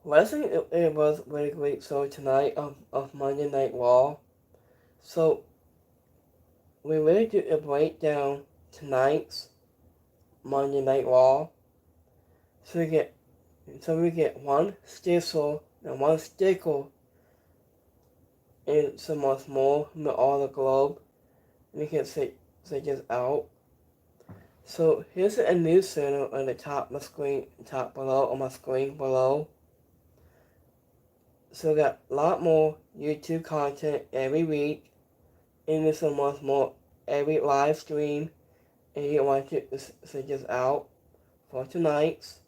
Wrestling it was really great show tonight of Monday Night Raw. So we really do a breakdown tonight's Monday Night Raw. So we get one Stissel and one Stickle and some much more from all the globe. And you can see this out. So here's a news center on the top of the screen, top below on my screen below. So we got a lot more YouTube content every week, and there's so much more every live stream, and you want to check this out for tonight's.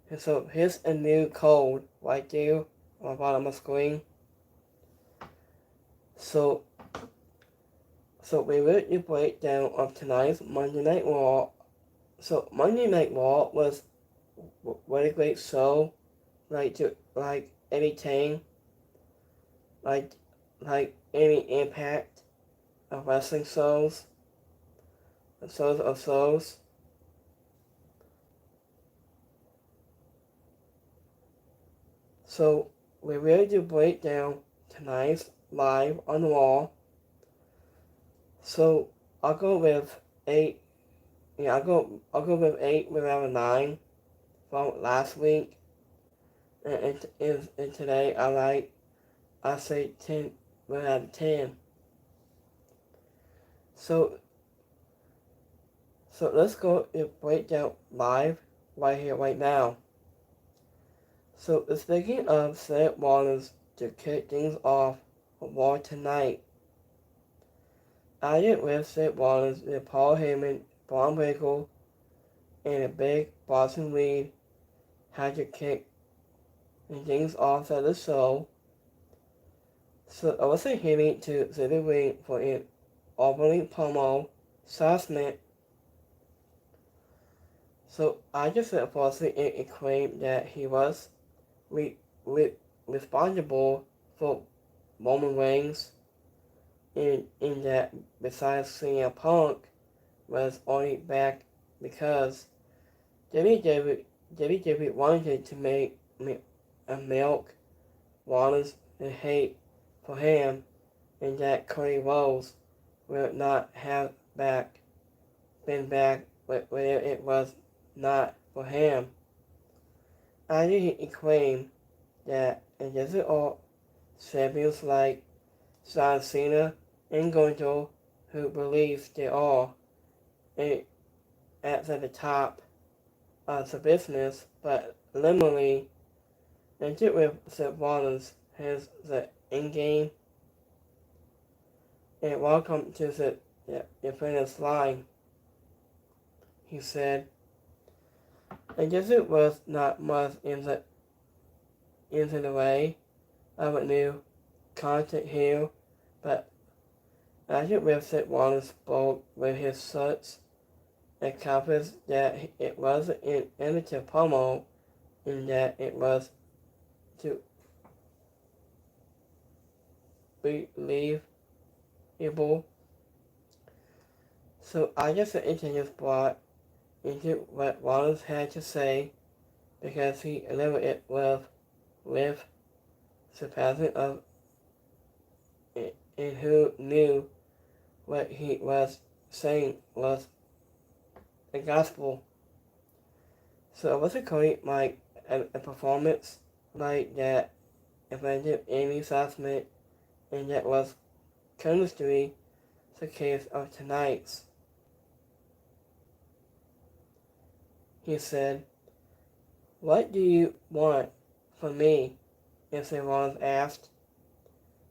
And so here's a new code right there on the bottom of the screen. So we will do a breakdown of tonight's Monday Night Raw. So Monday Night Raw was what a great show, like anything, like any impact of wrestling shows, shows. So we really do break down tonight's live on the wall. So I'll go with 8. Yeah, I'll go with 8 without a 9 from last week. And today I say 10 without a 10. So let's go and break down live right here, right now. So speaking of Seth Rollins to kick things off Raw tonight, I did with Seth Rollins with Paul Heyman, Braun Breaker, and a big Boston Reed had to kick things off at the show. So I was hitting to the ring for an opening promo assessment. So I just said falsely and claimed that he was responsible for Roman Reigns, in that besides CM Punk was only back because WWE wanted to make a milk Rollins and hate for him, and that Cody Rhodes will not have been back where it was not for him. I didn't claim that it isn't all champions like John Cena and Gunther who believes they are at the top of the business, but literally, and it with Seth Rollins has the in-game and welcome to the finish line, he said. I guess it was not much in the way of a new content here, but as it with Seth Rollins spoke with his such accomplished that it was an amateur promo in that it was to believable. So I guess the internet brought into what Rollins had to say because he delivered it with surpassing of and who knew what he was saying was the gospel. So it was a great a performance like that offended any assessment, and that was chemistry the case of tonight's. He said, "What do you want from me?" If Rollins asked.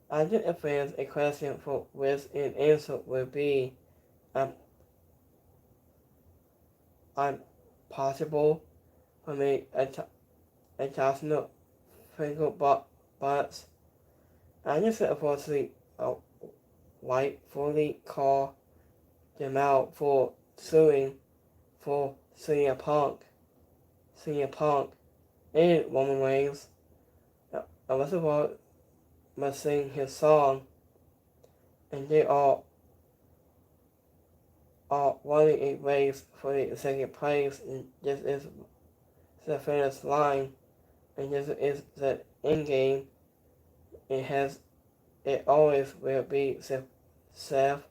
I did advance a question for which an answer would be possible for me a thousand finger butts. I just unfortunately rightfully call them out for suing for CM Punk and Roman Reigns. Unless about must sing his song, and they are running a race for the second place, and this is the finish line, and this is the end game. It always will be Seth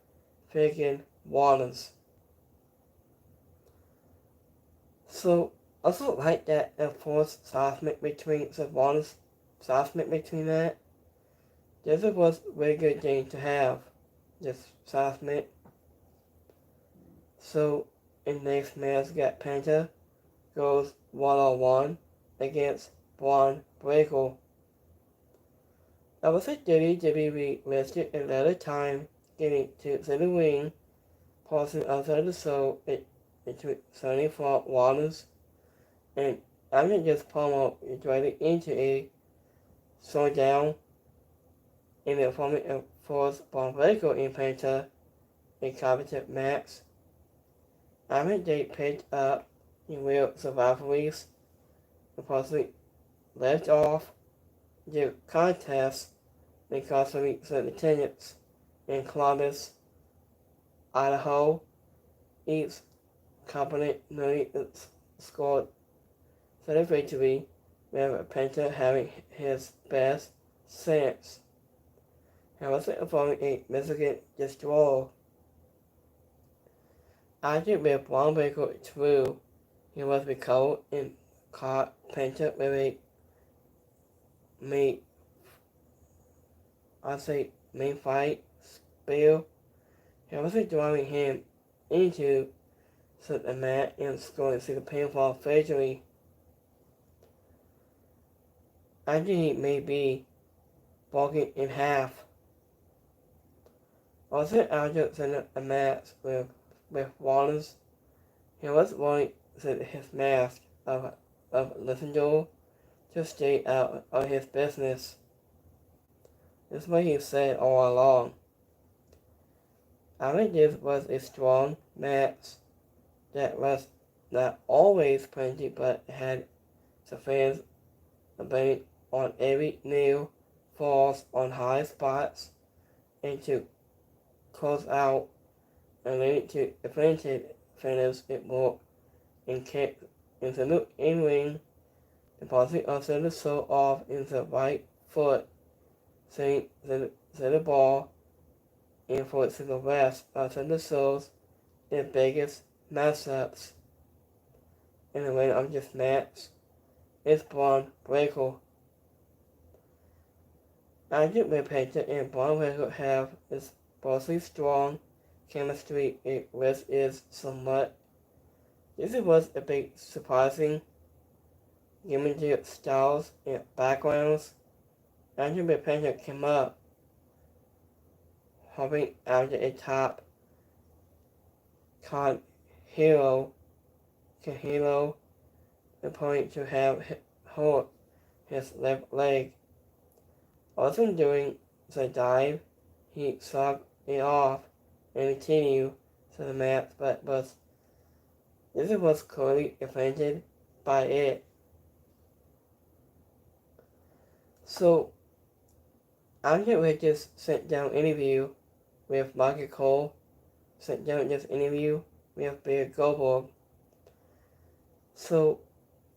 freaking Wallace. So also like that enforced seismic between Seth Wallace, seismic between that. This was a really good thing to have. This seismic. So in next match, got Penta goes 1-on-1 against Braun Breaker. I was a WWE listed another time getting to the ring, pausing outside the show into Sunny for Wallace, and I'm not just promo directly into a showdown in the format of force Braun Breaker in Penta, a competent match. I'm they picked up in real survivors and possibly left off the contest because of the attendance in Columbus, Idaho. Each company nearly scored 30 victory, with Penta having his best since. However, involving a Michigan destroyer. After with Braun Breaker through, he was recovered and caught Penta with a main fight spear. He was driving him into the mat and scoring a painful victory. After he may be broken in half. Also after a match with Wallace, he was wearing his mask of Listener to stay out of his business. This is what he said all along. I think this was a strong match that was not always plenty, but had the fans betting on every nail falls on high spots and to close out and lead to definitive finish it more and kick into the in-ring. The policy also the show off in the right foot, saying the ball and for it to the rest of the shows the biggest matchups in the way of this match is Braun Breaker. I think Penta and Braun Breaker have this mostly strong chemistry which is somewhat. This was a bit surprising given their styles and backgrounds. After Penta came up, hopping after a top called Hero the point to have hold his left leg. Also during the dive, he shrugged it off and continued to the mat, but this was clearly offended by it. So, after we just sent down interview with Michael Cole, sent down this interview with Bill Goldberg. So,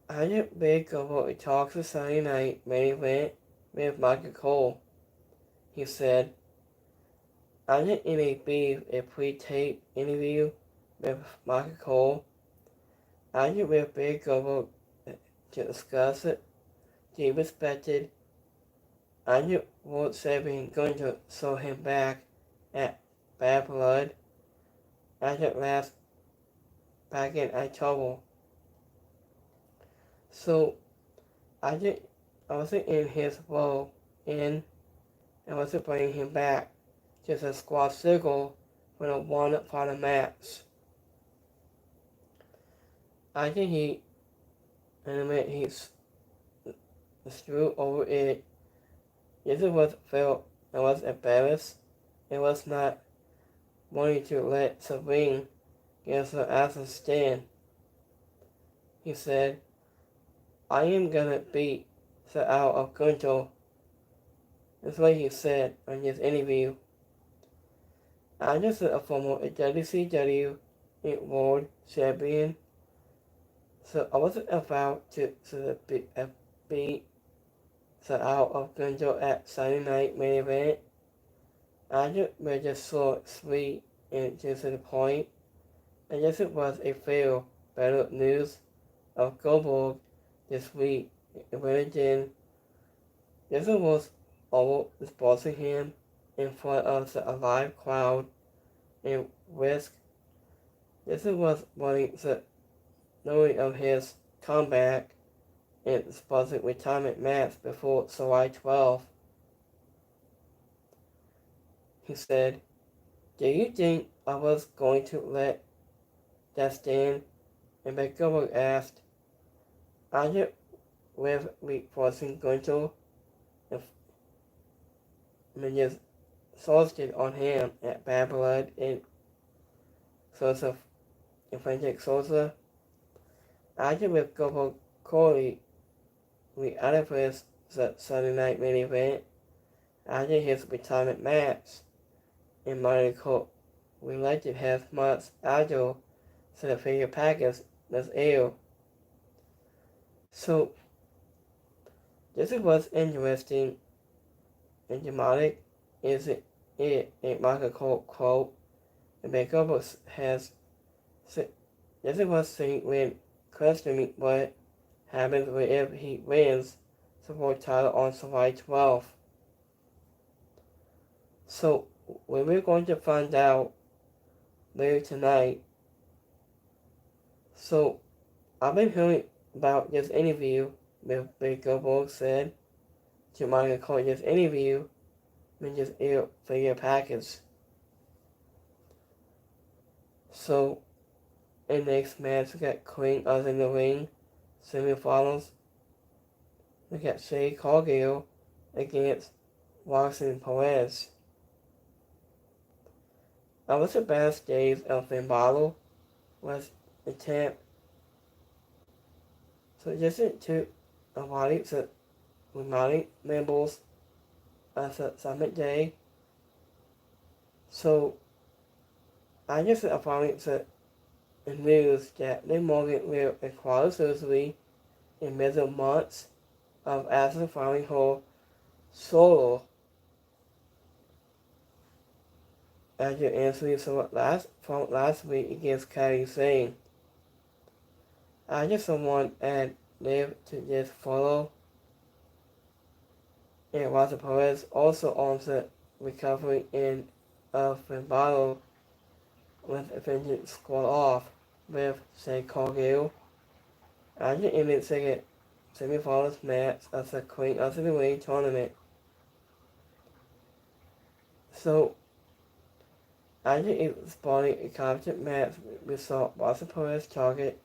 after Bill Goldberg talks the Sunday night main event with Michael Cole, he said, I think it may be a pre-tape interview with Michael Cole. I think with Bill Goldberg to discuss it. He respected. I think World Champion going to show him back at Bad Blood after last back in October. So I think I wasn't in his role and I wasn't bringing him back to the squad circle for a one final match. I think he screwed over it. This was felt I was embarrassed. It was not wanting to let the ring get her as a stand. He said, I am gonna beat the out of Gunther. That's what he said on his interview. I'm just a former WCW World Champion, so I wasn't about to be beat the out of Gunjo at Saturday night main event. Andre was just short, sweet, and just to the point. I guess it was a fail. Better news of Goldberg this week. It went again. This was all exposing him in front of the live crowd and risk. This was wanting the knowing of his comeback and supposed retirement match before July 12th. He said, "Do you think I was going to let that stand?" And Goldberg asked, "Are you with reinforcing Gunter?" And just sourced on him at Bad Blood and Sosa and Frantic Sosa. After with Goldberg Corey, we advertised the Sunday night main event after his retirement match. And Michael related his much agile to the figure package was ill. So this was interesting and dramatic. Is it a Michael quote? And Goldberg has this was seen when questioning what happens if he wins the world title on July 12th. So we're going to find out later tonight. So I've been hearing about this interview with Big Goldberg said to Michael Cole. This interview with this figure package. So in the next match we got Queen us in the ring semifinals. We got Shay Cargill against Roxanne Perez. I was the best days of Finn Balor was the champ. So just to avoid the reminding members of the Summit Day. So I just avoided the news that Liv Morgan will require surgery in middle months of after filing her solo after answering from last week against Kairi Sane. I just want and Liv to just follow. And Rosa Perez also on the recovery end of Finn Balor with a vengeance squad off with Shay Cargill. After in the second semi-finals match of the Queen of the Ring tournament. So after spawning a competent match, we saw Rosa Perez target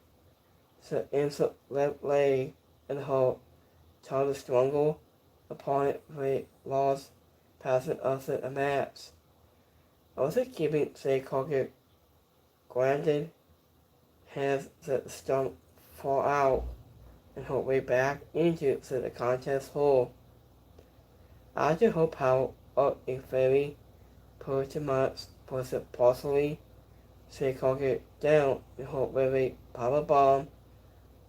the insult left leg and her Charles Struggle opponent for lost passing of the match. Also keeping Shay Cargill grounded has the stump fall out and her way back into the contest hole. After her power up a very pretty much was possibly Shay Cargill down in her very power bomb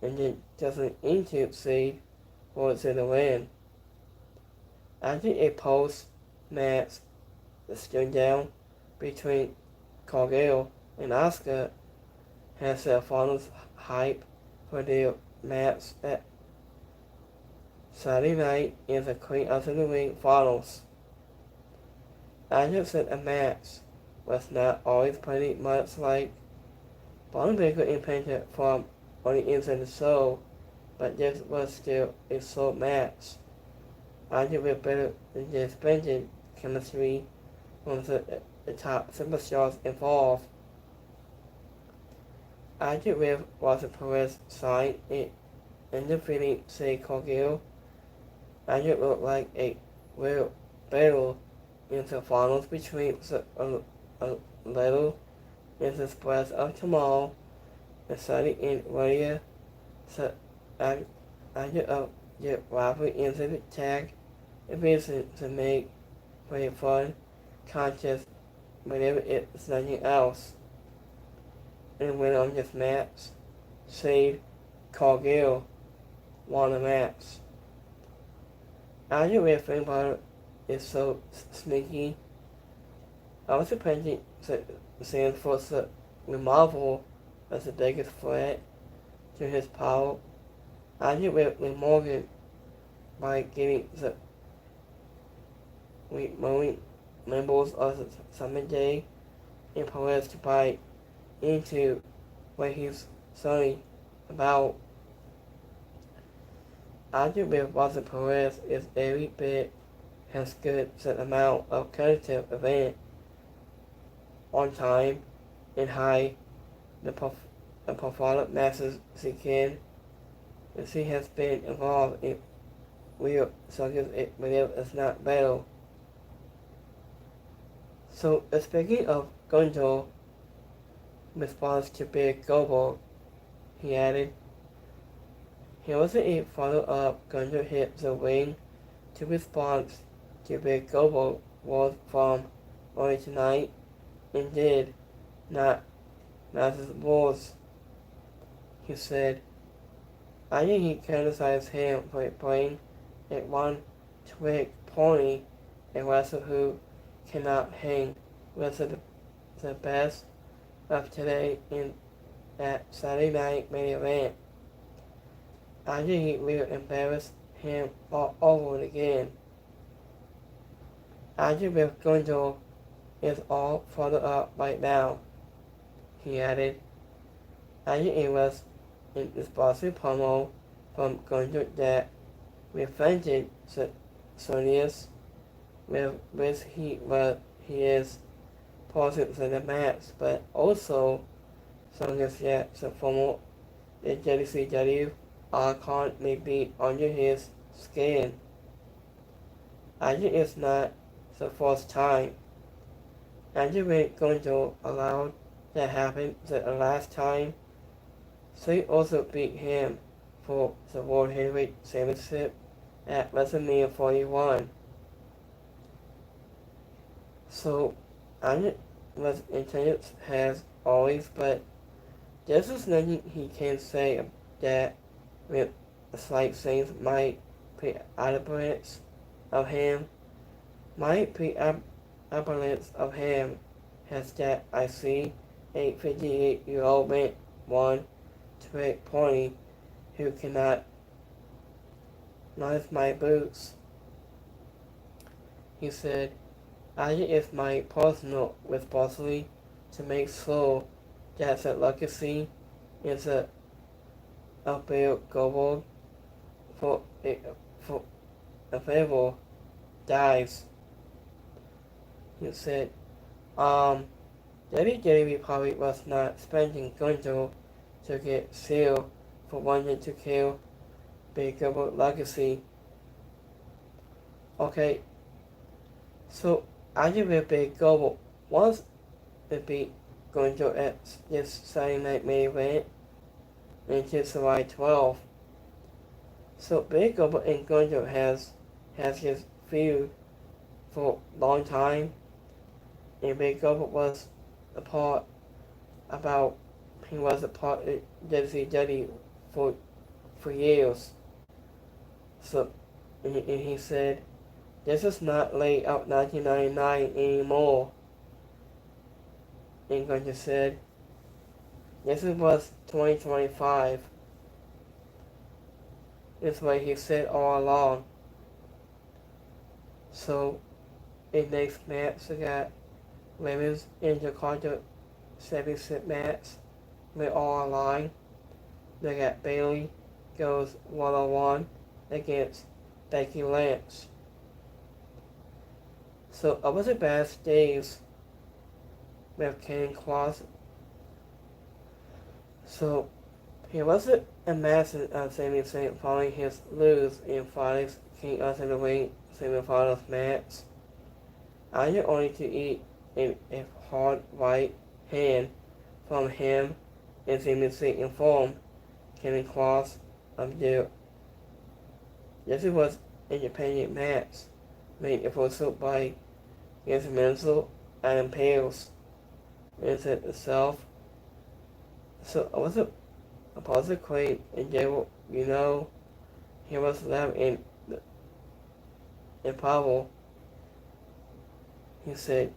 and then doesn't into seed for the win. After a post-match down between Cargill and Asuka has the finals hype for their match at Saturday night in the Queen of the Ring finals. After said a match was not always pretty much like Braun Breaker imprinted from on the inside of the show, but this was still a slow match. After with better than the splendid chemistry from the top superstars involved. After with Rosa Perez signed it undefeated Shay Cargill, after it looked like a real battle in the finals between a little in the spread of tomorrow and Sunday in Radio. So after the rivalry in the tag division to make for a fun contest whenever it's nothing else. And went on this match, Shay Cargill won the match. I didn't really think about it. It's so sneaky. I was expecting Sanford to Marvel as the biggest threat to his power. I didn't really Morgan by getting the remote members of the Summit Day and Perez to buy into what he's sorry about. I do believe Watson Perez is every bit as good as an amount of competitive event on time and high the performance matches she can, and she has been involved in real circus whenever it's not battle. So speaking of Gunjo response to Big Gobo, he added, here was a follow-up. Gunjo hit the ring to respond to Big Gobo was from early tonight and did not match his rules. He said, I think he criticized him for playing a one-trick pony, a wrestler who cannot hang with the best of today in that Saturday night main event. I think he will embarrass him all over again. I think with Gunjo is all followed up right now, he added. I think it was an explosive promo from Gunjo that reflected Sonia's with which he is posing for the match, but also Sonia's yet the former the WCW icon may be under his skin. I think it's not the first time. I think when Gunjo allowed that happen the last time, they also beat him for the World Heavyweight Championship at WrestleMania 41. So, I was intended has always, but this is nothing he can say that with slight things might pre-abundance of him. My pre-abundance of him has that I see a 58-year-old man, one trick pony who cannot knife my boots. He said, I think it's my personal responsibility to make sure that the legacy is a available for available dies. He said, WWE probably was not spending Gunjo to get sealed for wanting to kill Big Global Legacy. Okay, so I think with Big Global was to be Gunjo at this Saturday night main event until July 12th. So Big Global and Gunjo has his feud for a long time, and Big Global was a part of WCW for years. So and he said, this is not late out 1999 anymore. And Gunjo said, this was 2025. That's what he said all along. So, in next match, we got women's Intercontinental Championship match. We're all online. They got Bayley goes 1-on-1 against Becky Lynch. So, over the past days, with Kane Cross. So, he wasn't a massive Sami Zayn following his lose in Friday's King of the Ring semi-finals match. I am only to eat a hard right hand from him and Sami Zayn informed Kane Cross of their. This was an independent match made for by against Menzel and Pales. Is it itself? So I was a positive claim and they will, he was left in improbable. He said,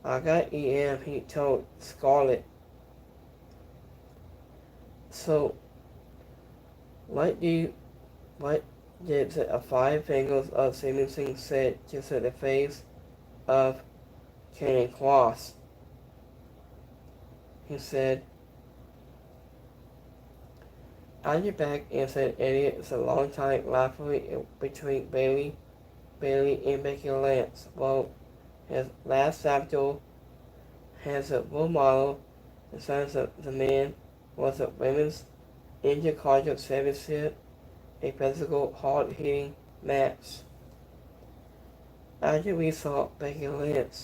I got EM, he told Scarlett. So, what did the five fingers of Stevenson said to the face of Cannon Cross? He said, I get back and said, idiot, it's a long time rivalry between Bailey, and Becky Lynch. Well, his last chapter has a role model, the sons of the man was a women's intercollegiate championship, a physical, hard-hitting match. After we saw Becky Lynch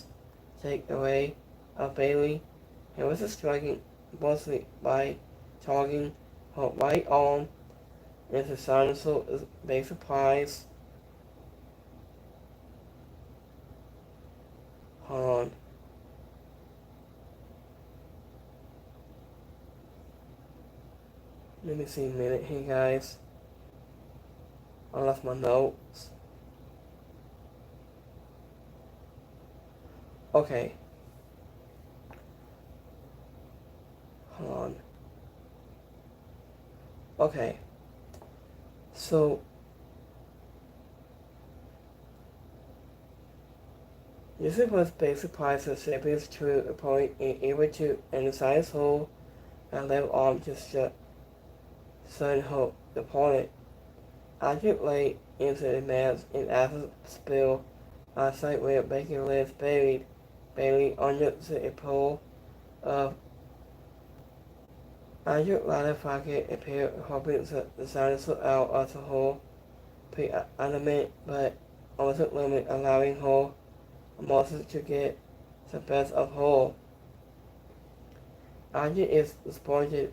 take away of Bailey, he was striking mostly by targeting her right arm, and the silence is a big surprise. Hold on. Let me see a minute here, guys. I left my notes. Okay. Hold on. Okay. So, this is what big surprise the champions to a point and able to emphasize hole and left arm just send her opponent. After late into the match and after spill on site where Becky Lynch buried Bailey under the pole of Andrew Ladder appeared hoping to silence her out of the hole pre-adamant but also limit allowing her Moses to get the best of her. Andrew is spotted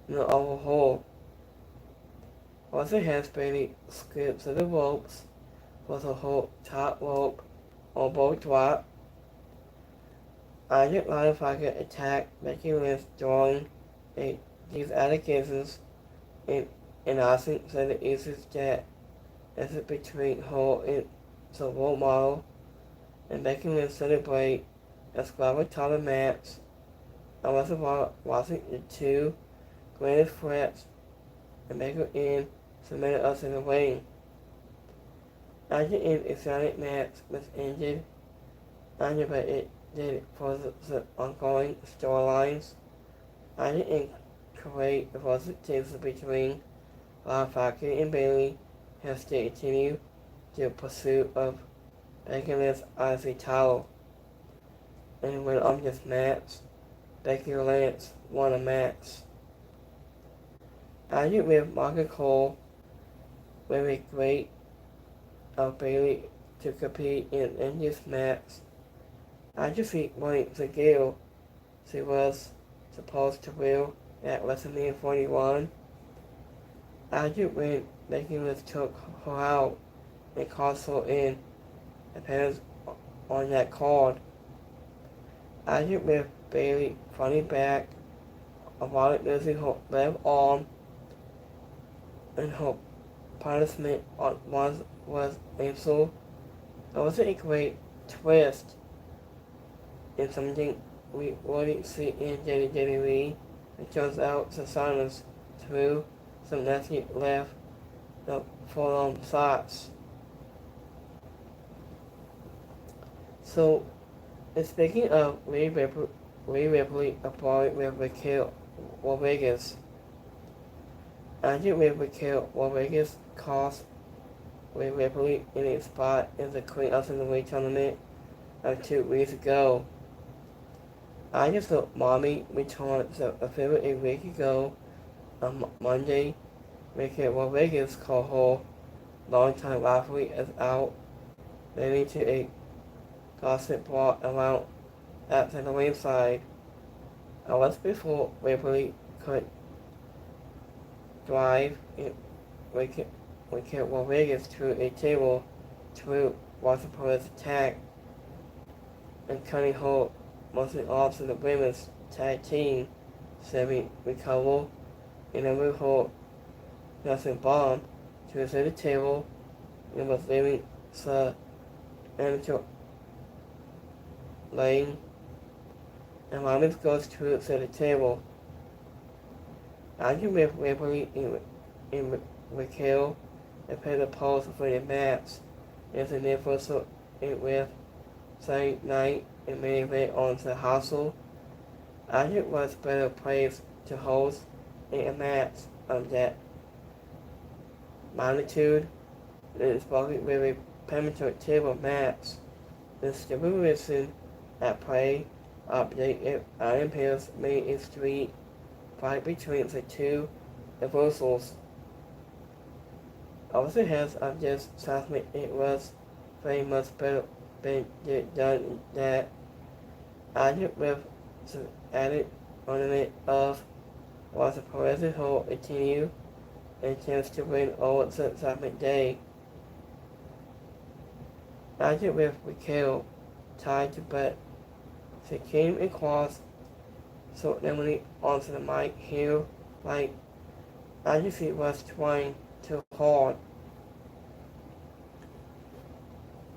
in the overhaul. Also has Bailey skip to the ropes for the whole top rope or both drop. Andrew Ladder attacked Becky Lynch drawing these allegations and asking that the easiest that is between her and the role model and Becky Lynch celebrate a squabble title match. I was watching the two greatest threats and Becky Lynch submitted us in the ring. After an exciting match was ended, but it did for the ongoing storylines. I didn't create the positivity between Ladder and Bailey has to continue the pursuit of Becky Lynch as a title. And when on this match, Becky Lynch won a match. I did with Margaret Cole very great of Bailey to compete in this match. I just think the girl she was supposed to win at WrestleMania 41. After when Becky Lynch took her out and cost her in appearance on that card. After with Bailey fighting back, avoided losing her left arm, and her punishment was answered. It was a great twist in something we already see in WWE. It turns out the silence through some nasty left the forearm shots. So, speaking of Rhea Ripley applied with Raquel Rodriguez. After Raquel Rodriguez cost Rhea Ripley in a spot in the Queen of the Ring tournament of 2 weeks ago. I just thought Mommy returned a few a week ago on Monday. Raquel Rodriguez called her longtime rivalry as out, leading to a gossip brought around at the ringside. Hours before Ripley could drive Raquel Rodriguez to a table to watch the police attack and cutting her mostly off to the women's tag team, Sammy recovered and then her Nelson bomb to the table and was leaving the amateur lane, and Lyman goes to the table. Argue with Waverly in Raquel and play the pose for the match. It's an universal with Saturday night and main event on the hustle. Argue was better placed to host a match of that magnitude. It is spoken with a premature table match. The stipulation at play update if Iron Pills made a street fight between the two reversals. Also has of this assessment it was very much better been done that added with the added ornament of was the progressive whole continue and chance to win over the assessment day. Added with Raquel tied to bet. She came across so Emily onto the mic here like as if she was trying too hard.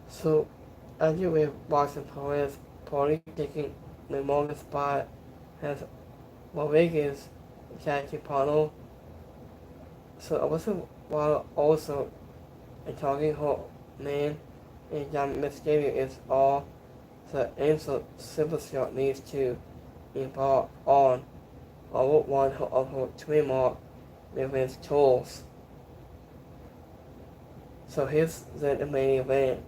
So as you with Boston Perez probably taking the longest spot has Rodriguez Jackie Pano. So I was while also a talking her man and John Mysterio is all the insult Silverstone needs to embark on over one of her trademark with his tools. So here's the main event.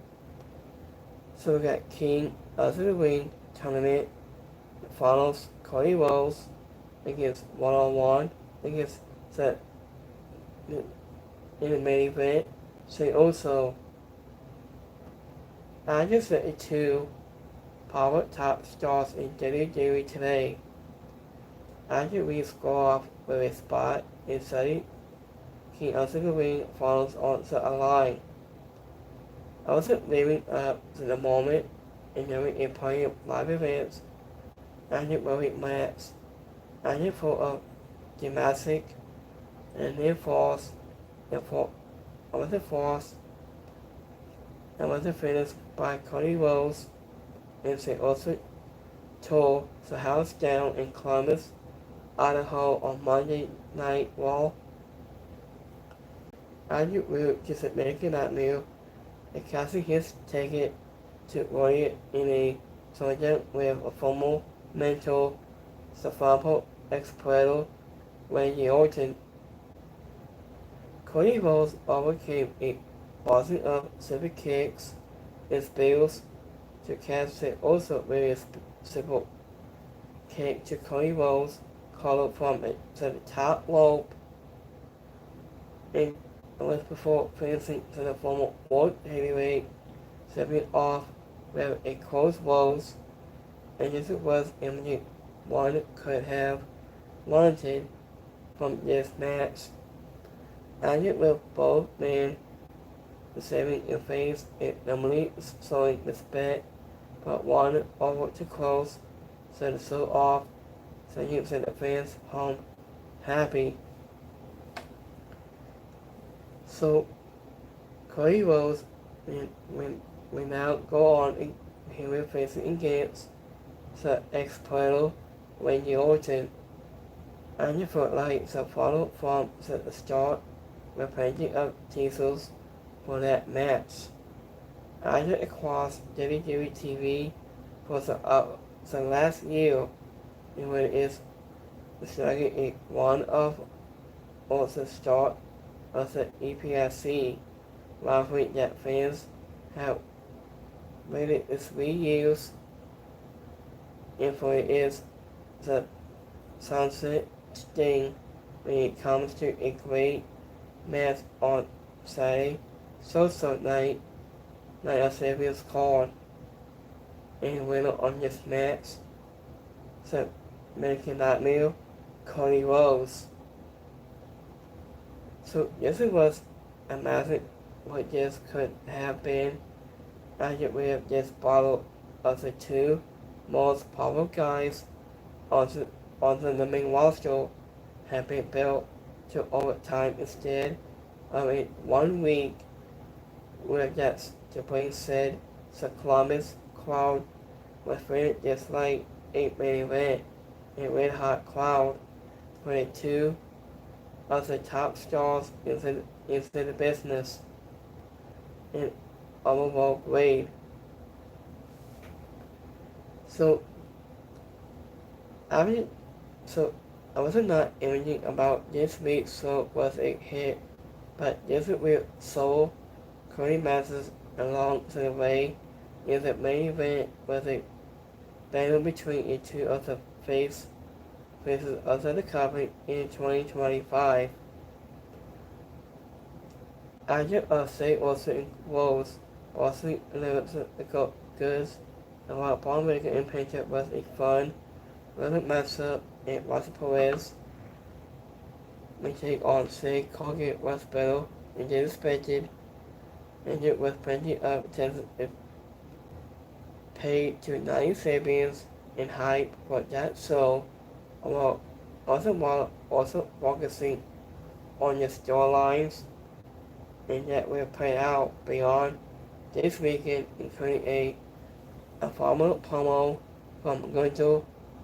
So we got King of the Ring tournament finals. Cody Rhodes against one-on-one against the in the main event. So also I just said the two power top stars in WWE today. After we score off with a spot in Saudi, King of the Ring follows on the line. I wasn't living up to the moment and knowing a plenty of live events and a moving match and full of gymnastic and near falls and was the force and was finished by Cody Rhodes and they also tore the house down in Columbus, Idaho on Monday Night Raw. Andrew Root just American Nightmare and casting his ticket to Warrior in a soldier with a formal mentor, Stefano Expredo, Randy Orton. Cody Rhodes overcame a bossing of civic kicks and spills to cast it also very simple kick to Cody Rhodes, called from it to the top rope and was before finishing to the former world heavyweight, stepping off with a close Rhodes, and this was imaging one could have wanted from this match. And it with both men saving in face it normally showing respect, but one over too close, so to show off, so you send the fans home happy. So Cody Rhodes we now go on and he will face against the ex-player Randy Orton. And you felt like the follow from the start with plenty of teasers for that match. Either across WWE TV for the last year, and when it is starting one of or the start of the EPSC rivalry that fans have waited 3 years, and for it is the sunset sting when it comes to a great match on Saturday, social night of Savior's card, and winner on this match, the American Nightmare, Cody Rhodes. So this was amazing what this could have been, as we have this bottle of the two most powerful guys on the main roster have been built to overtime instead of a 1 week would guess the plane said the Columbus cloud was rated just like a main event, a red hot cloud, putting two of the top stars into the business in overall grade. So I mean, so I was not imaging about this week, so was a hit, but this week sold Cody Masters along the way is a main event with a battle between the two of the faces of the company in 2025. Agent of State also enclosed also lyrical goods and while Paul Maker and Painter was a fun, rhythmic matchup and Roger Perez may take on say Colgate was better and they expected and it was plenty of attention paid to 90 Sabians and hype for that show, while also focusing on the storylines and that will play out beyond this weekend, including a formal promo from Gunter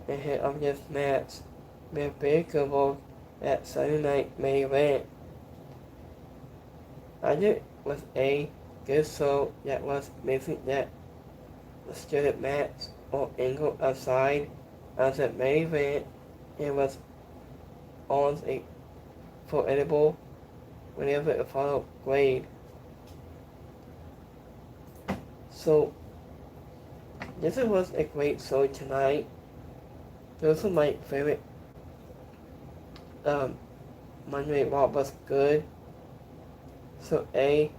ahead of this match with Big Goodwill at Sunday night main event. I think it was a good show that was missing that student match or angle aside as a main event. It was on a formidable whenever it followed grade. So this was a great show tonight. Those are my favorite Monday Night Raw was good. So A,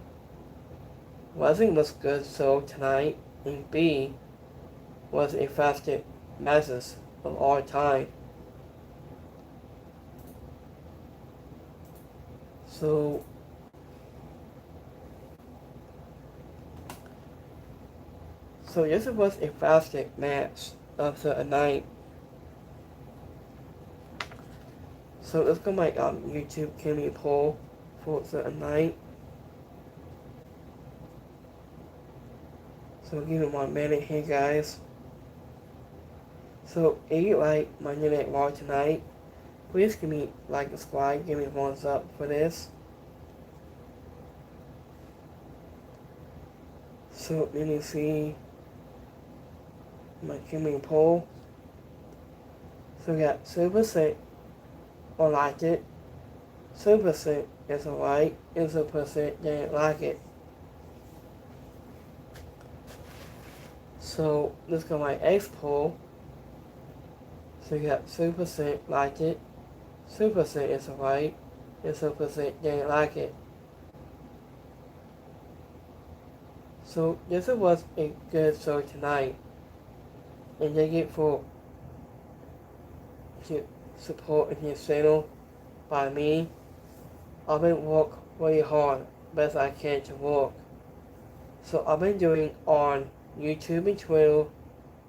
wrestling was good so tonight, and B, was a fastest matches of all time. So this was a fastest match of the night. So let's go my YouTube Kimmy poll for the night. So give me 1 minute here, guys. So if you like Monday Night Raw tonight, please give me like and subscribe, give me a thumbs up for this. So let me see my Kimmy poll. So we got 2% or liked it, 2% is alright, and 2% didn't like it. So let's go my X poll. So we got 2% liked it, 2% is alright, and 2% didn't like it. So this was a good show tonight, and thank you for support in this channel by me. I've been working really hard, best I can to work. So I've been doing on YouTube and Twitter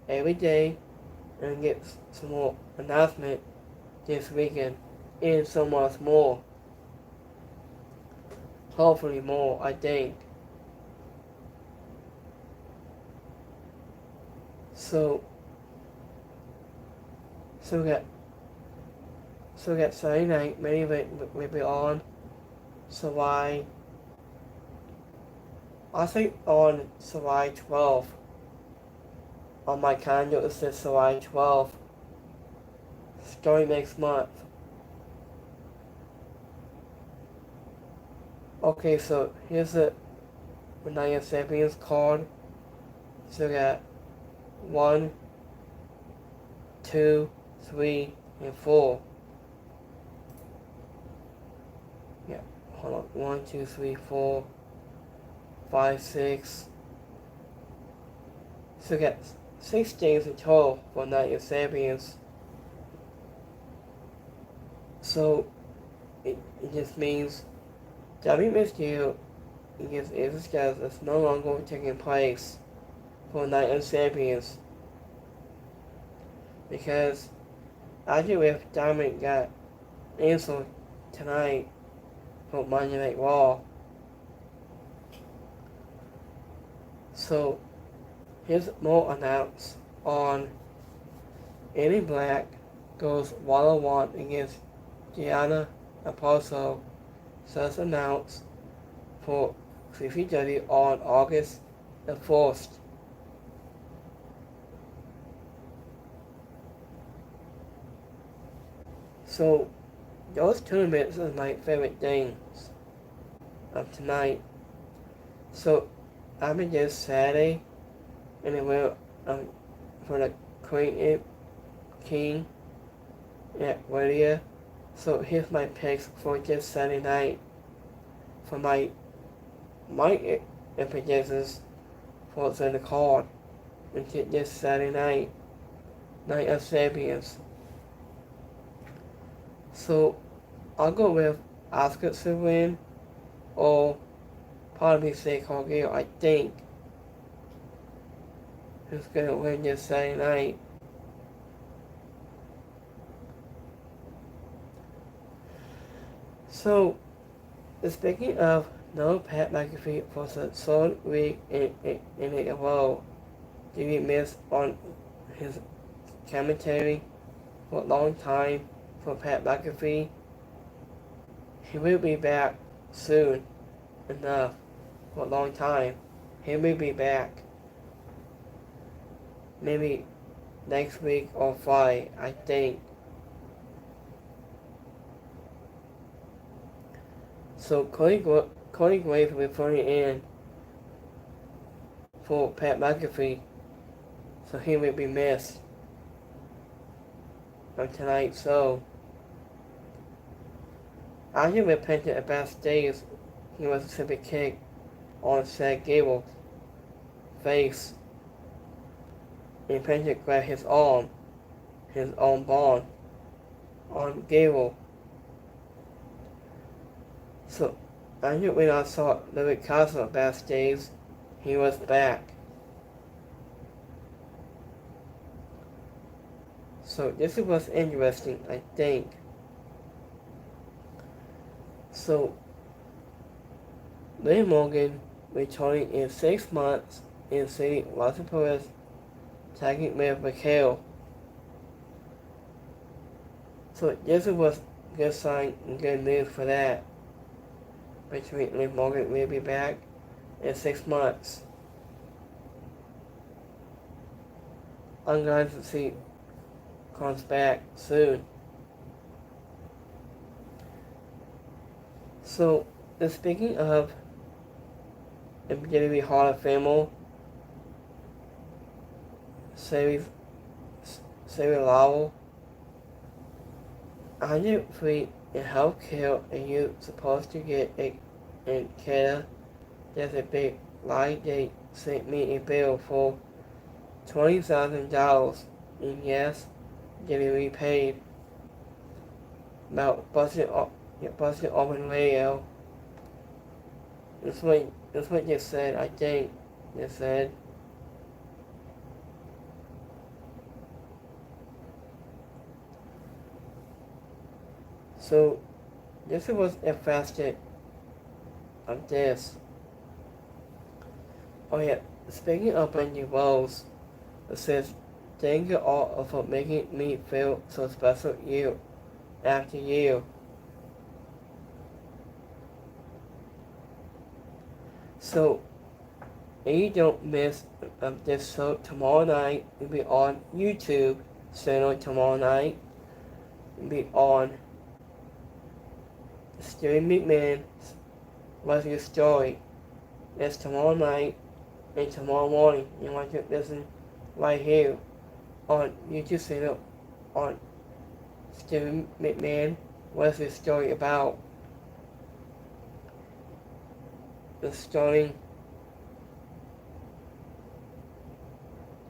every day, and get some more announcement this weekend, and so much more. Hopefully more, I think. So we got Saturday night, many of it will be on. So I think on July 12th, on my calendar it says July 12th, starting next month. Okay, so here's the United Champions card. So we got 1, 2, 3, and 4. Yeah, hold on. 1, 2, 3, 4, 5, 6. So we got 6 days in total for Night of Champions. So it just means WMSU is schedule is no longer taking place for Night of Champions because IWF Diamond got canceled tonight for Monday Night Raw. So here's more announced on Annie Black goes 1-on-1 against Gianna Apollo, as announced for CCW on August the 1st. So those tournaments are my favorite things of tonight. So I'm in this Saturday and it will for the Queen King at Lydia. So here's my picks for this Saturday night for my impetuses for the card into this Saturday night, Night of Champions. So I'll go with Asuka to win or probably say Cargill, I think, who's going to win this Saturday night. So, speaking of no Pat McAfee for the third week in a row, did he miss on his commentary for a long time for Pat McAfee? He will be back soon enough for a long time. He will be back. Maybe next week or Friday, I think. So Cody Graves will be putting in for Pat McAfee, so he will be missed on tonight. So after repented about Days, he was to be kicked on Chad Gable's face. And Penta grabbed his own bond on Gable. So after when I saw Louis Castle backstage, he was back. So this was interesting, I think. So Liv Morgan returning in 6 months in seeing Rosa Perez tagging with Raquel. So this was good sign and good news for that. Between Liv Morgan will be back in 6 months. I'm glad to see comes back soon. So speaking of WWE Hall of Famer, Sarah Lowell, 103 in healthcare and you supposed to get in Canada. There's a big lie. They sent me a bill for $20,000 and yes, getting repaid. About busting open radio. That's what they said, I think. They said. So, this was a facet of this. Oh yeah, speaking of Brandy Rose, it says, thank you all for making me feel so special year after year. So, if you don't miss this show tomorrow night, it'll be on YouTube channel tomorrow night. It'll be on Steven McMahon's Wrestling Story. That's tomorrow night and tomorrow morning. You want to listen right here on YouTube channel on Steven McMahon Wrestling Story about the starting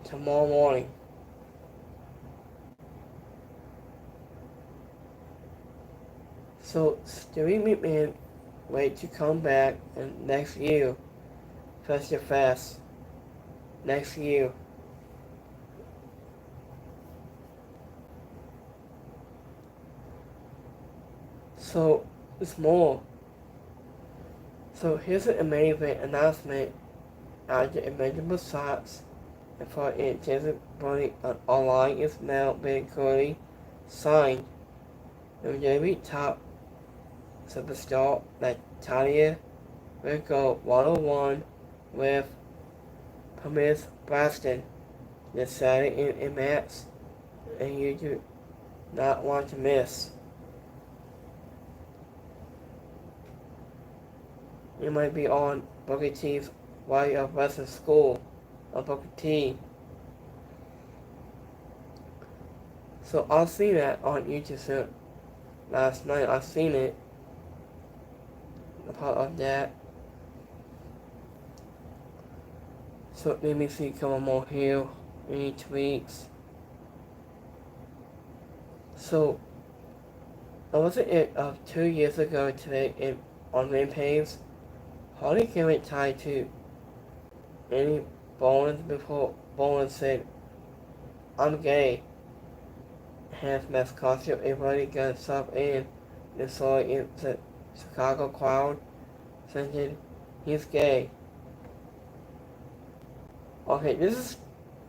tomorrow morning. So Steven McMahon wait to come back next year, Festival Fest, next year. So it's more. So here's an amazing announcement after inevitable sites and for anticipating online is now being clearly signed. The WWE top superstar Natalya will go one-on-one with Promise Braxton this Saturday in a match, and you do not want to miss. You might be on Booker T's Way of Wrestling School of Booker T. So I seen that on YouTube last night. I seen it. A part of that. So let me see come on more here. Any tweets. So I wasn't it of 2 years ago today on Rampage. Hardy came tied to any Bowens before Bowens said, "I'm gay." Has Max costume everybody got himself in the soil in the Chicago crowd scented he's gay. Okay, this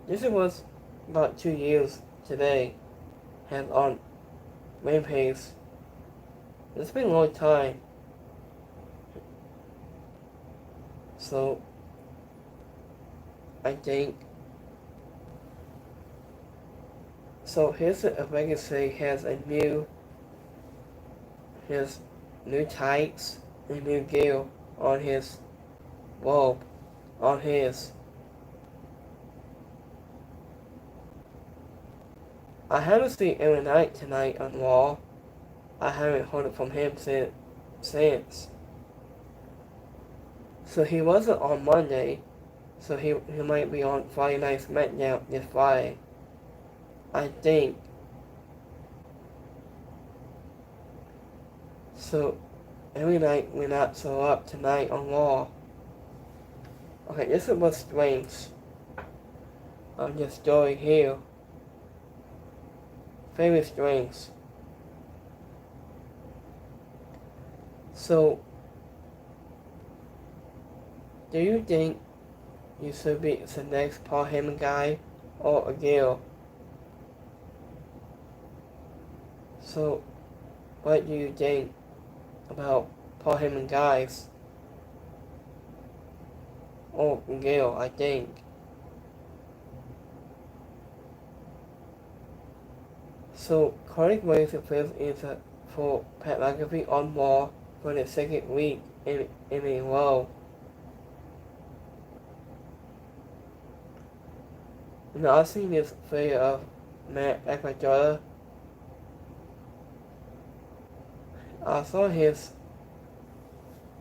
was about 2 years today. Has on Rampage. It's been a long time. So I think so here's a Vegas City has his new tights and new gear on his robe on his. I haven't seen Aaron Knight tonight on Raw. I haven't heard it from him since. So he wasn't on Monday, so he might be on Friday Night SmackDown this Friday. I think. So every night we're not so up tonight on Raw. Okay, this is what's strange of this story here. Very strange. So do you think you should be the next Paul Heyman guy or a girl? So what do you think about Paul Heyman guys? Or Gail, I think. So Carly Graves appears for Pat McAfee on Raw for the second week in a row. Now I've seen this video of Matt Ecuador. I saw his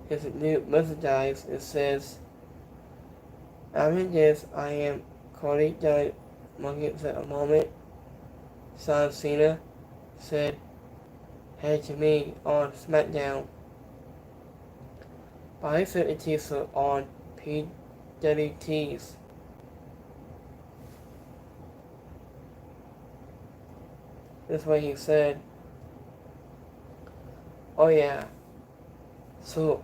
new merchandise. It says, "I'm in this. I am Cody Giant Monkey at a moment." John Cena said, "Hey to me on SmackDown." But I said a teaser on PWTs. That's what he said. Oh yeah. So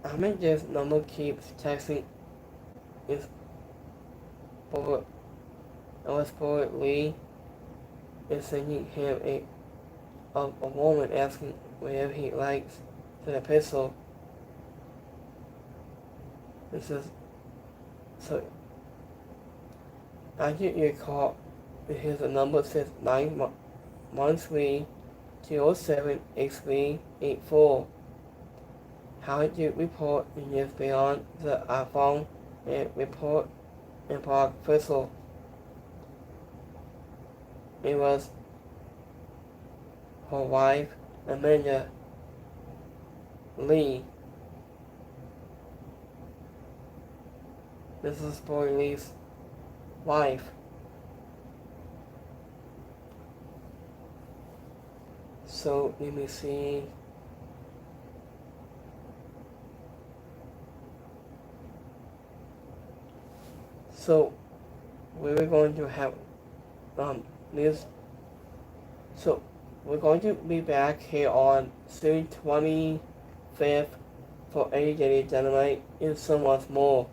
Ahmed number keeps texting is for Elizabeth Lee is sending him a woman asking whether he likes the epistle. This is so I get your call. Here's the number says 913-207-8384. How do you report in years beyond the iPhone and report and blog epistle? It was her wife, Amanda Lee. This is Boy Lee's wife. So let me see. So we were going to have this. So we're going to be back here on June 25th for AEW Dynamite and so much more.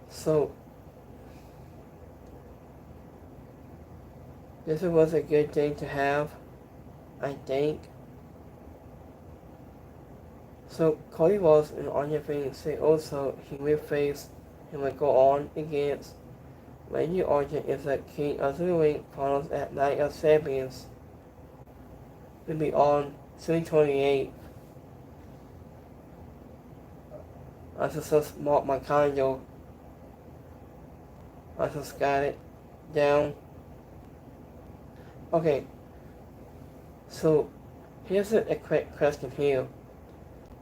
So, this was a good thing to have, I think. So, Cody Rhodes and Anya Phoenix say also he will face and will go on against Randy Orton is the King of the Ring finals at Night of Champions. Will be on June 28th. I just marked my calendar. I just got it down. Okay, so here's a quick question here.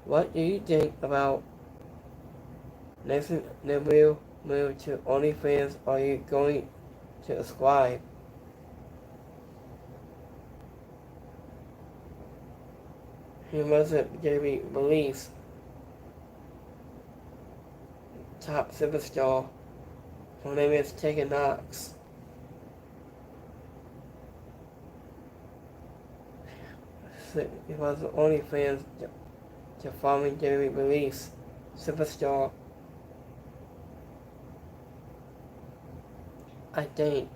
What do you think about Nathan Neville move to OnlyFans? Are you going to subscribe? He wasn't going to be released. Top superstar. Her name is Tegan Knox. So it was OnlyFans to finally get a release. Superstar. I think.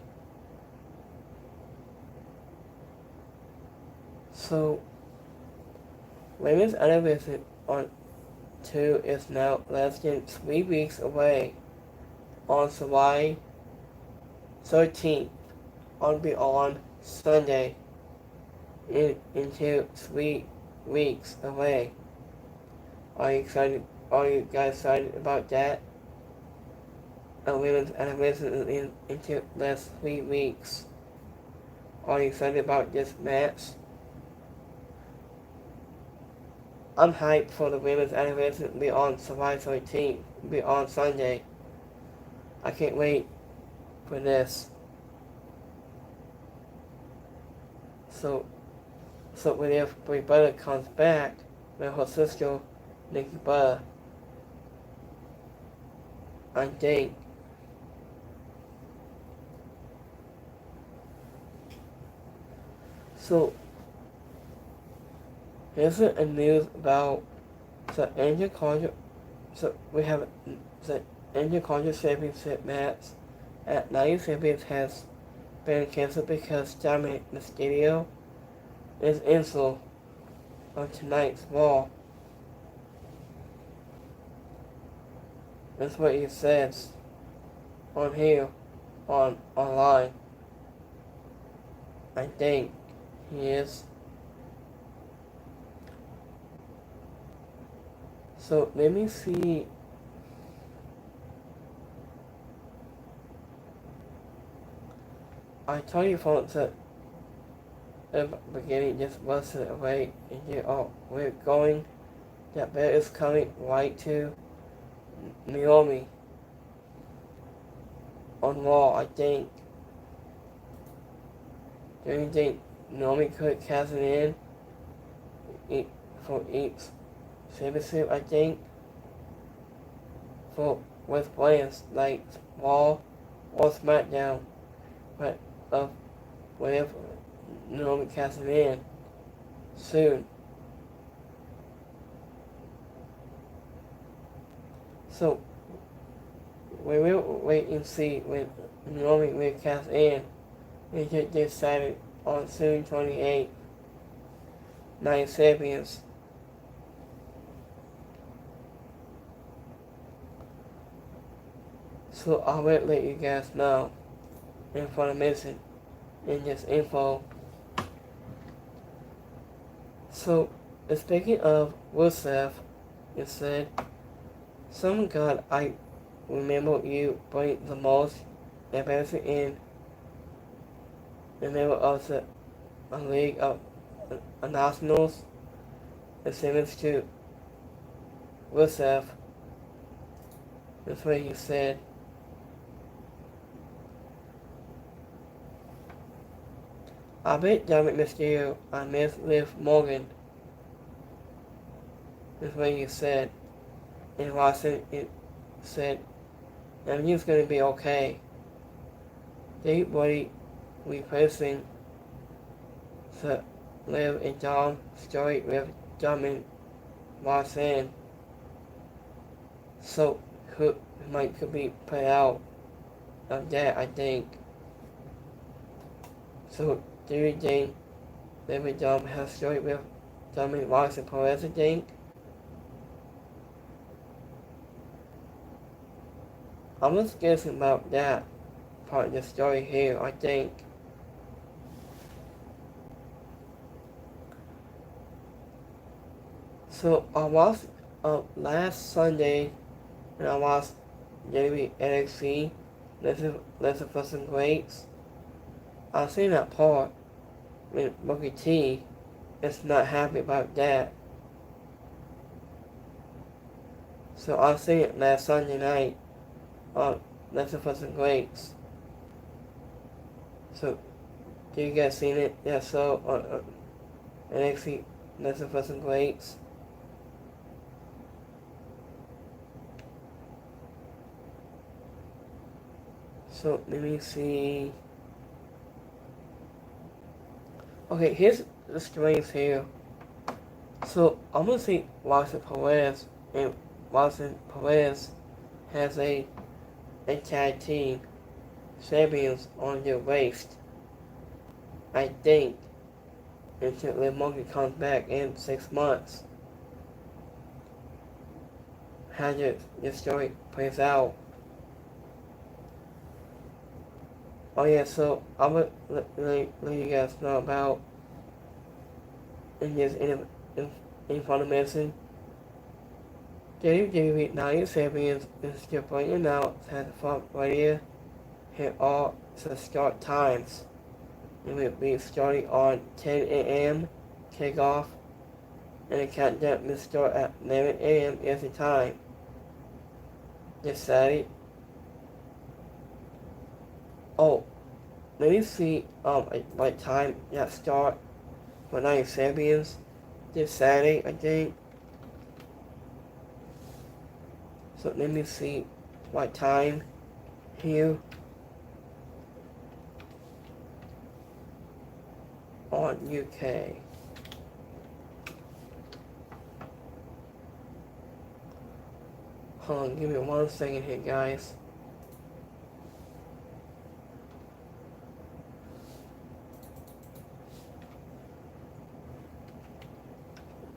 So, Women's Anniversary on 2 is now less than 3 weeks away. On July 13th, on Beyond Sunday, into 3 weeks away. Are you excited? Are you guys excited about that? A women's anniversary is into less 3 weeks. Are you excited about this match? I'm hyped for the women's anniversary to be on July 13th, be on Sunday. I can't wait for this. So when Brie Bella comes back with her sister Nikki Bella, I think so. Here's a news about the Intercontinental. So we have the Intercontinental Championship match at Night Champions has been canceled because Dominic Mysterio is injured on tonight's Raw. That's what he says on here, online. I think he is. So let me see. I told you folks that at the beginning just wasn't away and we're going. That bet is coming right to Naomi on Raw, I think. Do you think Naomi could cast it in for each championship, I think, for with brands like Raw or SmackDown, but whenever Naomi casts it in soon. So we will wait and see when Naomi will cast in. We just decided on June 28th, Night Champions. So I will let you guys know information in this info. So speaking of Rusev, it said, "Some God, I remember you bring the most embarrassing in the middle of the League of Nationals." It seems to Rusev. That's what he said. I bet Dominic Mysterio and Miss Liv Morgan. That's what he said. And Watson said, everything's going to be okay. They replacing to live a job story with John Watson. So who might could be put out of that, I think. So do you think David Job has story with John Watson Perez, I think? I'm just guessing about that part of the story here, I think. So I watched last Sunday, and I watched JV NXT, Listen for Some Greats. I seen that part when Booker T is not happy about that. So I seen it last Sunday night on Listen for Some Greats. So, do you guys seen it? Yeah, so on NXT Listen for Some Greats. So let me see. Okay, here's the strengths here. So I'm gonna say Watson Perez, and Watson Perez has a tag team champions on their waist. I think until Liv Morgan comes back in 6 months. How the story plays out. Oh yeah, so I would let you guys know about in this in front of medicine. WWE Night Champions is still playing out at the radio. Here are the start times. It will be starting on 10 a.m. kickoff, and the countdown will start at 11 a.m. every time. This Saturday. Oh, let me see what time that start for Night Champions this Saturday, I think. So let me see what time here on UK. Hold on, give me 1 second here, guys.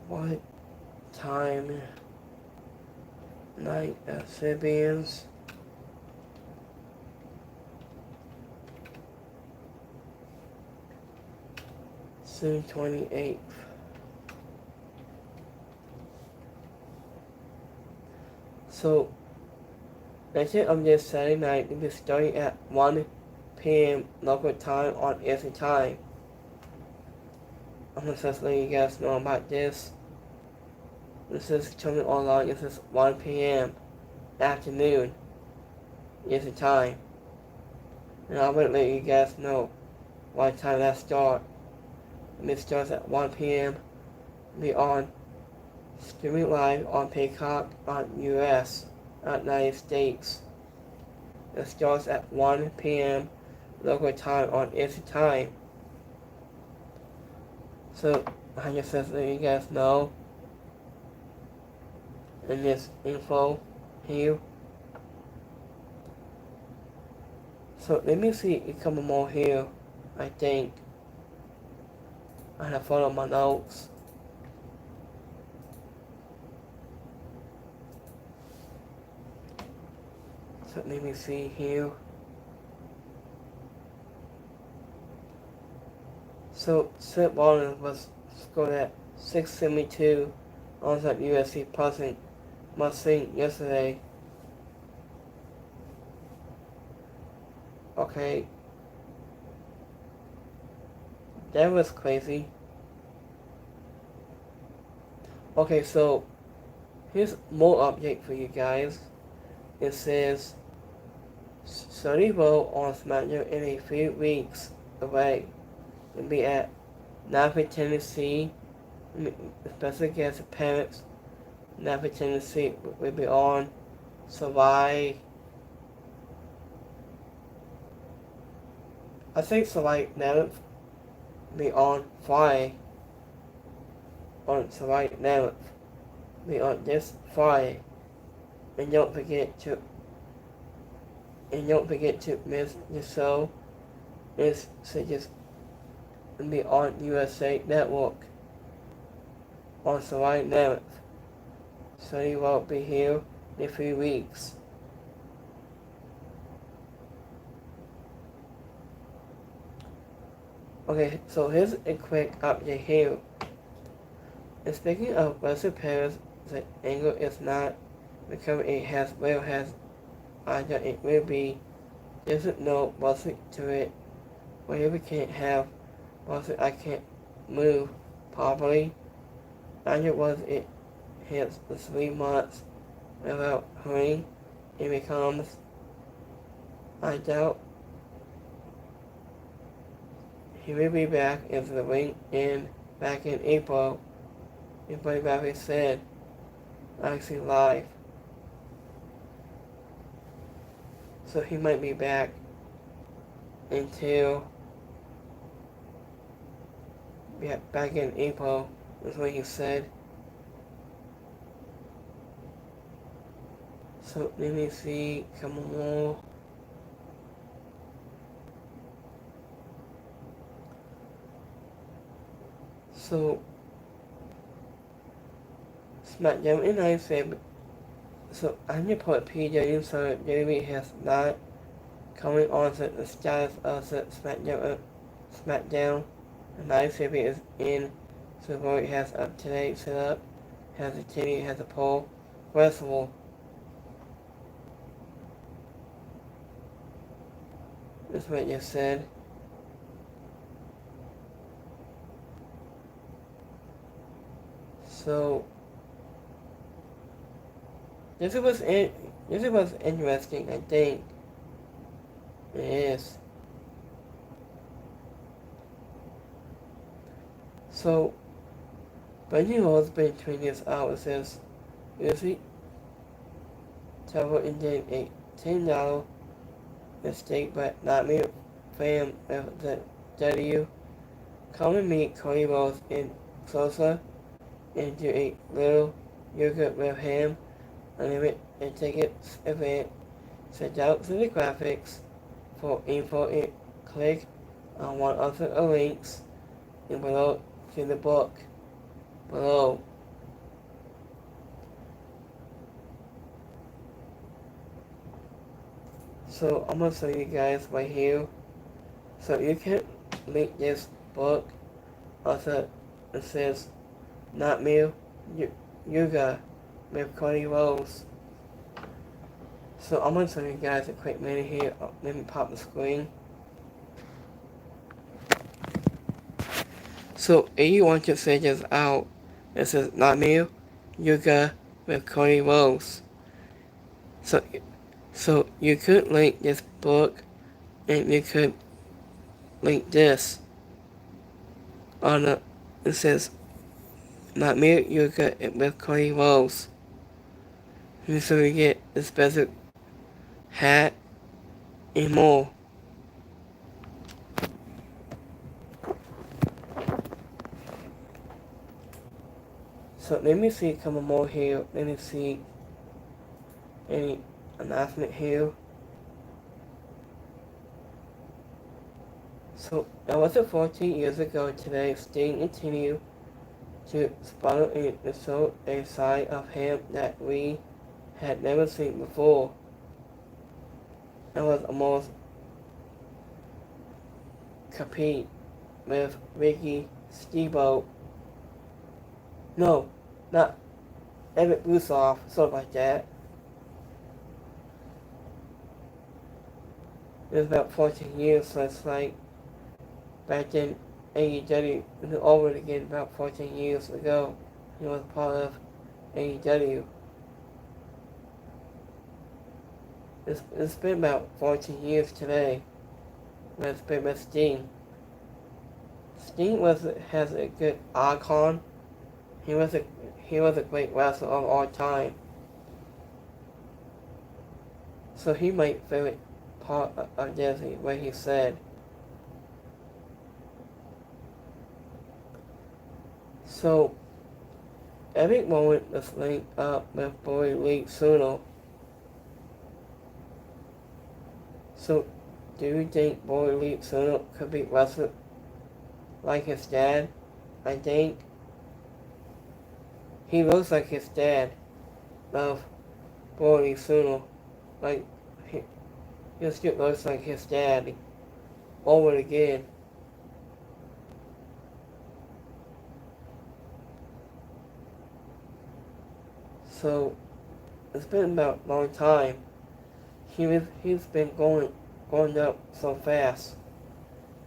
What time Night Champions? June 28th. So, that's it on this Saturday night. We'll be starting at 1 p.m. local time on Eastern time. I'm just letting you guys know about this. This is coming online. This is 1 p.m. afternoon Eastern time. And I will let you guys know what time that starts. It starts at 1 p.m. Be on streaming live on Peacock on US, United States. It starts at 1 p.m. local time on Eastern time. So I just let you guys know in this info here. So let me see a couple more here, I think. I have followed my notes. So let me see here. So Seth Rollins was scored at 672 on that UFC passing must-see yesterday. Okay. That was crazy. Okay, so here's more update for you guys. It says Sonny Rowe on SmackDown in a few weeks away. It'll be at Nashville, Tennessee. Special guest appearance. Nashville, Tennessee will be on. So I think so like 9th be on Friday. On July 11th. Be on this Friday. And don't forget to miss the show. It's just be on USA Network on July 11th. So you won't be here in a few weeks. Okay, so here's a quick update here. And speaking of Wesley Paris, the angle is not because it has either it will be doesn't know Wesley to it. Whenever can't have Wesley I can't move properly. Either was it hits the 3 months without hurting, it becomes I doubt he will be back into the ring back in April. And Buddy Bradley said, actually live. So he might be back until back in April is what he said. So let me see, come on more. So SmackDown and I said, so I'm gonna put PW so WWE has not coming on to the status of the SmackDown and I said it is in so it has up to date set up, has a TV, has a poll, festival. That's what you said. So this was interesting, I think. It is. So Bunny Rose between his hours is usually travel and did a $10 mistake but not me fan of the W. Come and meet Cody Rose in Sosa and do a little yoga with him. Unlimited and tickets event. Send out to the graphics for info and click on one of the links and below to the book. Below. So I'm gonna show you guys right here. So you can link this book. Also it says Not Me Yoga with Cody Rose. So I'm going to show you guys a quick minute here. Let me pop the screen. So if you want to say this out, it says Not Me Yoga with Cody Rose. So you could link this book and you could link this on the, it says Not Me Yoga with Cody Rose. And so you get a special hat and more. So let me see a couple more here. Let me see any announcement here. So that was 14 years ago today. Sting continued to spottle and show a side of him that we had never seen before. It was almost compete with Ricky Steamboat. No, not Eric Rusoff, something like that. It was about 14 years, so it's like back in AEW, and over it again about 14 years ago. He was part of AEW. It's been about 14 years today. When it's been with Sting. Sting has a good icon. He was a great wrestler of all time. So he might feel it part of Disney, what he said. So every moment is linked up with Boy Lee Suno. So do you think Boy Lee Suno could be wrestled like his dad? I think he looks like his dad, of Boy Lee Suno. Like he just looks like his dad over again. So it's been about a long time. He's been going up so fast.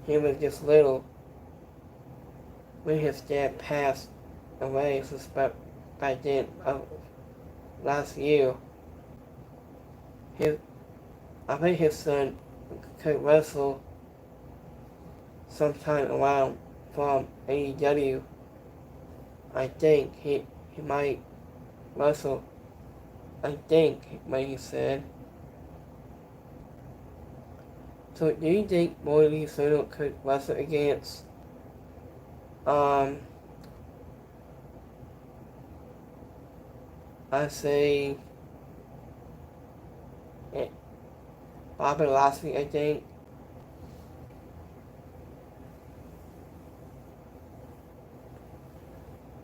He was just little when his dad passed away. So by then of last year. I think his son could wrestle sometime around from AEW. I think he might wrestle. I think what he said. So do you think Boy Lee Suno could wrestle against I say Bobby Lashley, I think.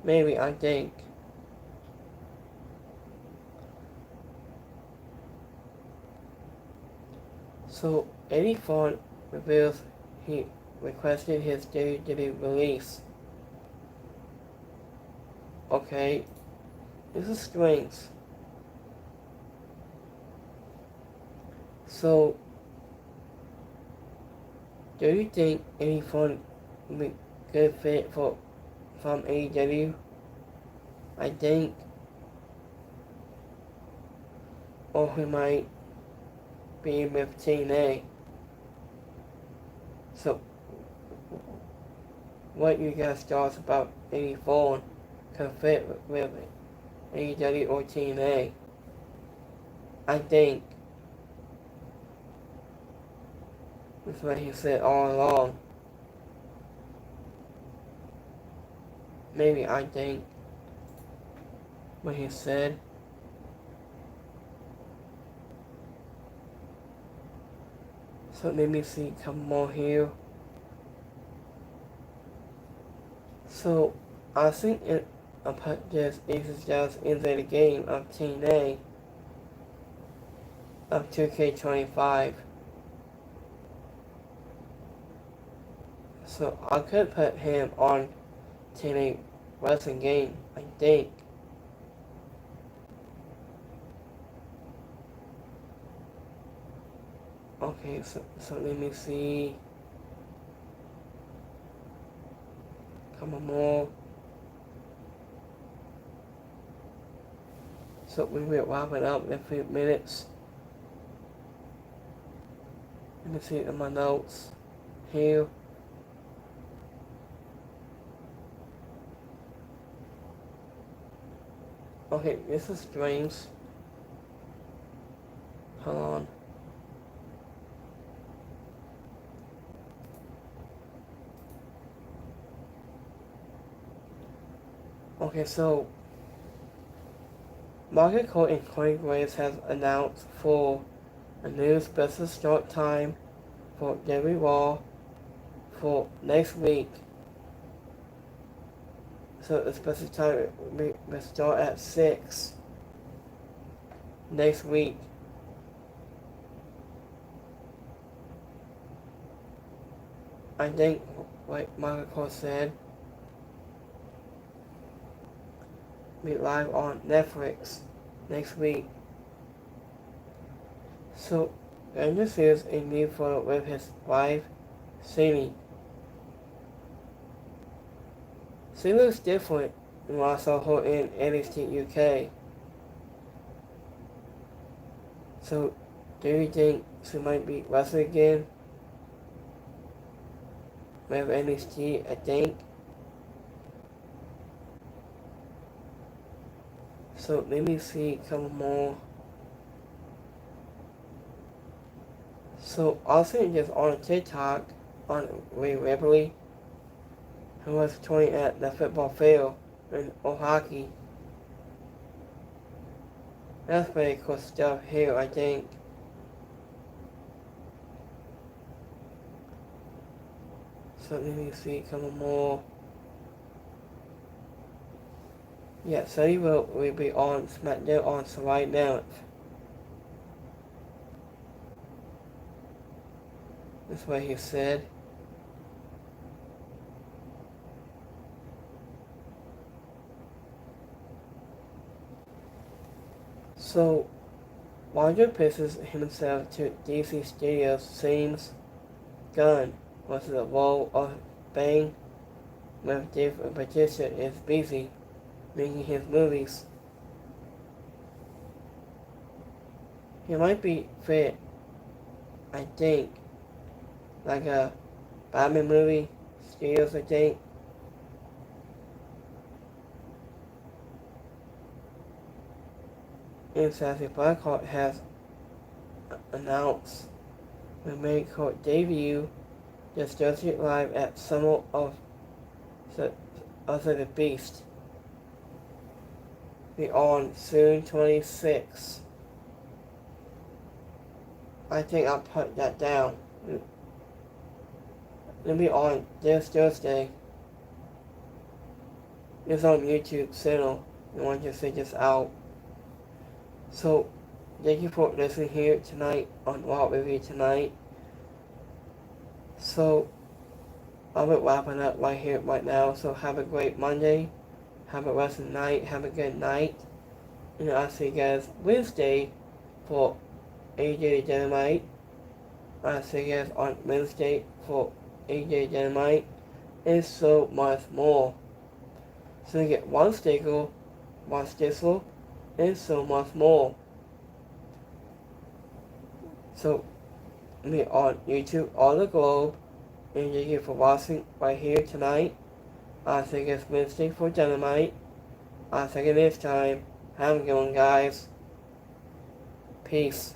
Maybe, I think. So Eddie Font reveals he requested his WWE release. Okay, this is strange. So, do you think Eddie Font would be a good fit from AEW? I think. Or he might be with TNA. So, what you guys thought about Eddie Font could fit with AEW or TNA? I think that's what he said all along. Maybe I think what he said. So let me see a couple more here. So I think I'll put this Aces just into the game of TNA of 2K25. So I could put him on TNA wrestling game, I think. Okay, so let me see. Come on more. So we will wrap it up in a few minutes. Let me see in my notes here. Okay, this is strange. Hold on. Okay, so Market Court and Corey Graves has announced for a new special start time for Gary Raw for next week. So the special time will start at 6 next week. I think, like Market Court said, be live on Netflix next week. So, Andrews is a new photo with his wife, Sadie. She looks different when I saw her in NXT UK. So, do you think she might be wrestling again with NXT, I think? So let me see a couple more. So also just on TikTok on Rhea Ripley. who was touring at the football field in Oaxaca. That's pretty cool stuff here, I think. So let me see a couple more. Yeah, so he will be on SmackDown on July 9th. That's what he said. So, Roger pitches himself to DC Studios seems Gunn was the role of Bane with Dave Bautista is busy making his movies. He might be fit, I think, like a Batman movie, Studios, I think. And Sassy Blackheart has announced the main court debut this Thursday live at Summer of the Beast. Be on soon 26. I think I'll put that down. It'll be on this Thursday. It's on YouTube channel. You want to check this out. So, thank you for listening here tonight on Raw Review tonight. So, I'll be wrapping up right here, right now. So, have a great Monday. Have a rest of the night. Have a good night. And I'll see you guys Wednesday for AJ Dynamite. I'll see you guys on Wednesday for AJ Dynamite. And so much more. So you get one sticker, one stizzle, and so much more. So, me on YouTube all the globe, and thank you for watching right here tonight. I'll see you guys Wednesday for Dynamite. I'll see you next time. Have a good one, guys. Peace.